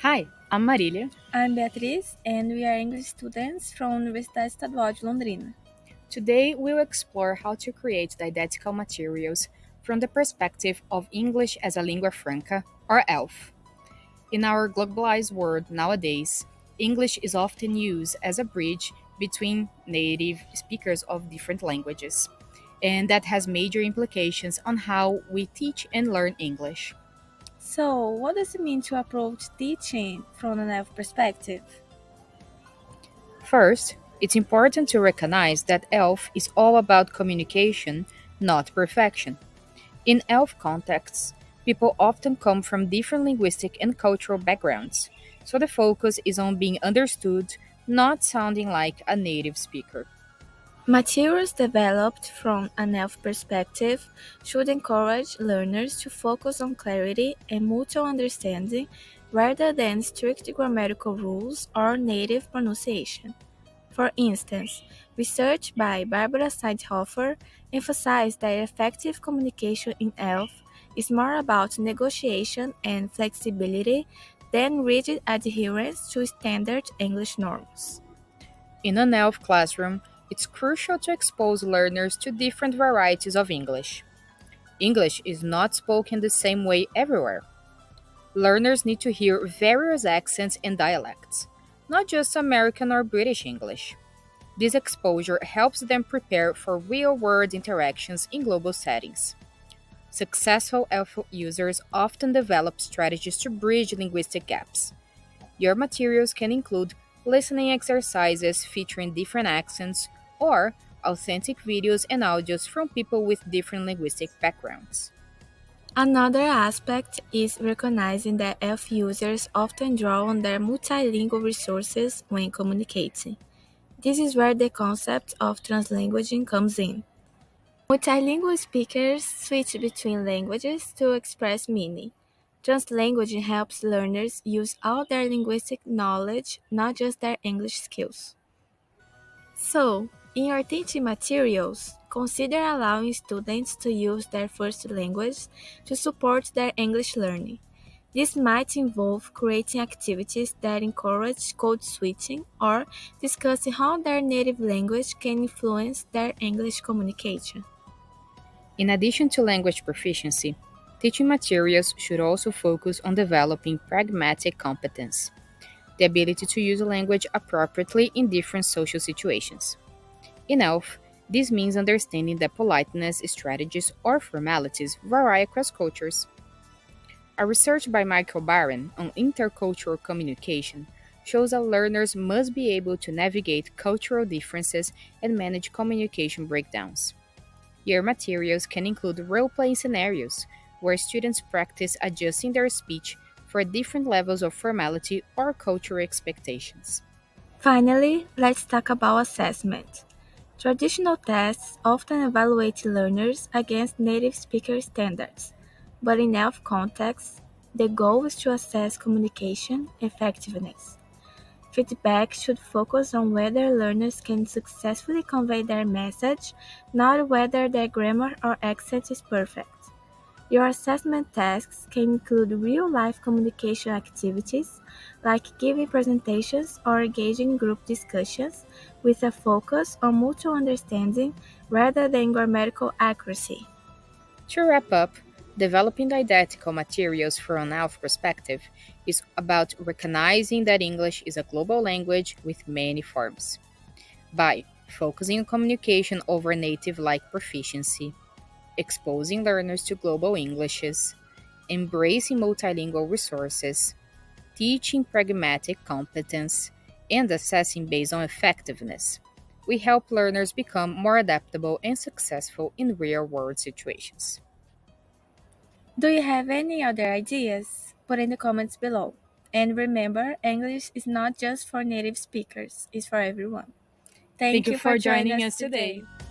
Hi, I'm Marília. I'm Beatriz, and we are English students from Universidade Estadual de Londrina. Today, we'll explore how to create didactical materials from the perspective of English as a lingua franca, or ELF. In our globalized world nowadays, English is often used as a bridge between native speakers of different languages, and that has major implications on how we teach and learn English. So, what does it mean to approach teaching from an ELF perspective? First, it's important to recognize that ELF is all about communication, not perfection. In ELF contexts, people often come from different linguistic and cultural backgrounds, so the focus is on being understood, not sounding like a native speaker. Materials developed from an ELF perspective should encourage learners to focus on clarity and mutual understanding rather than strict grammatical rules or native pronunciation. For instance, research by Barbara Seidlhofer emphasized that effective communication in ELF is more about negotiation and flexibility than rigid adherence to standard English norms. In an ELF classroom, it's crucial to expose learners to different varieties of English. English is not spoken the same way everywhere. Learners need to hear various accents and dialects, not just American or British English. This exposure helps them prepare for real world interactions in global settings. Successful ELF users often develop strategies to bridge linguistic gaps. Your materials can include listening exercises featuring different accents or authentic videos and audios from people with different linguistic backgrounds. Another aspect is recognizing that ELF users often draw on their multilingual resources when communicating. This is where the concept of translanguaging comes in. Multilingual speakers switch between languages to express meaning. Translanguaging helps learners use all their linguistic knowledge, not just their English skills. So, in your teaching materials, consider allowing students to use their first language to support their English learning. This might involve creating activities that encourage code switching or discussing how their native language can influence their English communication. In addition to language proficiency, teaching materials should also focus on developing pragmatic competence, the ability to use a language appropriately in different social situations. In ELF, this means understanding that politeness strategies or formalities vary across cultures. A research by Michael Barron on intercultural communication shows that learners must be able to navigate cultural differences and manage communication breakdowns. Your materials can include role playing scenarios where students practice adjusting their speech for different levels of formality or cultural expectations. Finally, let's talk about assessment. Traditional tests often evaluate learners against native speaker standards, but in ELF contexts, the goal is to assess communication effectiveness. Feedback should focus on whether learners can successfully convey their message, not whether their grammar or accent is perfect. Your assessment tasks can include real-life communication activities, like giving presentations or engaging in group discussions, with a focus on mutual understanding rather than grammatical accuracy. To wrap up, developing didactical materials from an ELF perspective is about recognizing that English is a global language with many forms. By focusing on communication over native like proficiency, exposing learners to global Englishes, embracing multilingual resources, teaching pragmatic competence, and assessing based on effectiveness, we help learners become more adaptable and successful in real world situations. Do you have any other ideas? Put in the comments below. And remember, English is not just for native speakers, it's for everyone. Thank Thank you you for for joining joining us us today. today.